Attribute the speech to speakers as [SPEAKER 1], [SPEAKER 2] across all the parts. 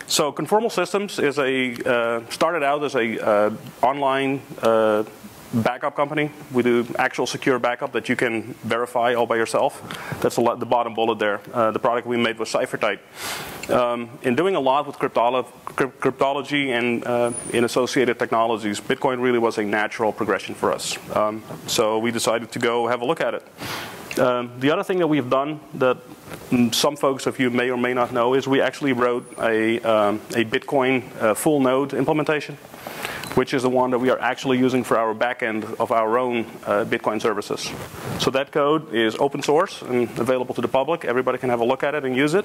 [SPEAKER 1] So Conformal Systems is started out as a online backup company. We do actual secure backup that you can verify all by yourself. That's the bottom bullet there. The product we made was CipherType. In doing a lot with cryptology and in associated technologies, Bitcoin really was a natural progression for us. So we decided to go have a look at it. The other thing that we've done that some folks of you may or may not know is we actually wrote a Bitcoin full node implementation, which is the one that we are actually using for our backend of our own Bitcoin services. So that code is open source and available to the public. Everybody can have a look at it and use it.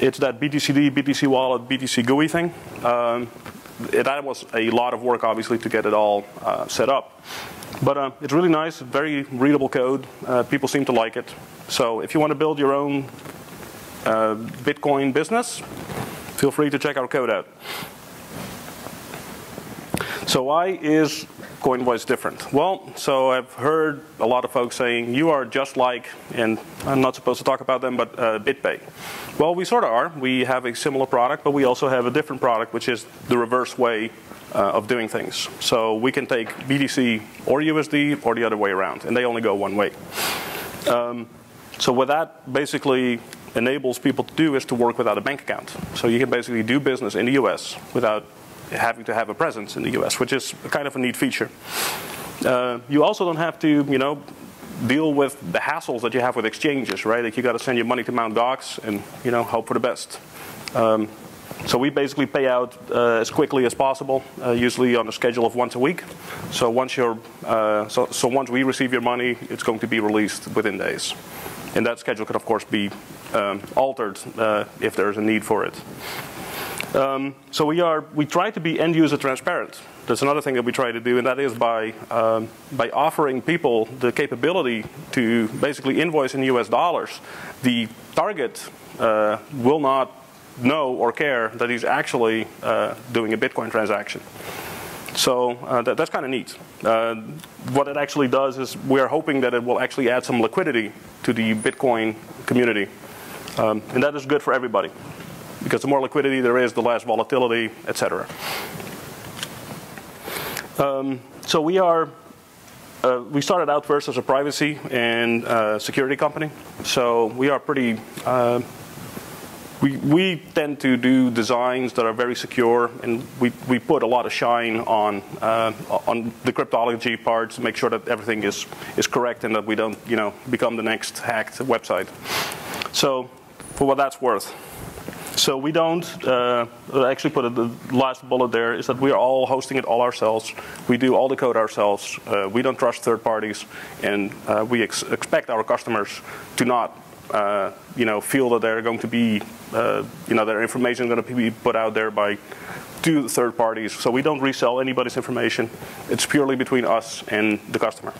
[SPEAKER 1] It's that BTCD, BTC Wallet, BTC GUI thing. That was a lot of work, obviously, to get it all set up. But it's really nice, very readable code. People seem to like it. So if you want to build your own Bitcoin business, feel free to check our code out. So why is CoinVoice different? Well, so I've heard a lot of folks saying, you are just like, and I'm not supposed to talk about them, but BitPay. Well, we sort of are. We have a similar product, but we also have a different product, which is the reverse way of doing things. So we can take BTC or USD or the other way around, and they only go one way. So what that basically enables people to do is to work without a bank account. So you can basically do business in the US without having to have a presence in the US, which is kind of a neat feature. You also don't have to, deal with the hassles that you have with exchanges, right? Like you got to send your money to Mt. Gox and, hope for the best. So we basically pay out as quickly as possible, usually on a schedule of once a week. So once once we receive your money, it's going to be released within days. And that schedule could, of course, be altered if there's a need for it. So we try to be end user transparent. That's another thing that we try to do, and that is by offering people the capability to basically invoice in US dollars. The target will not know or care that he's actually doing a Bitcoin transaction. So that's kind of neat. What it actually does is we're hoping that it will actually add some liquidity to the Bitcoin community. And that is good for everybody. Because the more liquidity there is, the less volatility, etc. So we started out first as a privacy and security company. So we are pretty, we tend to do designs that are very secure, and we put a lot of shine on the cryptology parts to make sure that everything is correct and that we don't, become the next hacked website. So for what that's worth. So we don't, actually put the last bullet there, is that we are all hosting it all ourselves. We do all the code ourselves. We don't trust third parties. And we expect our customers to not, feel that they're going to be, their information is going to be put out there by two third parties. So we don't resell anybody's information. It's purely between us and the customer.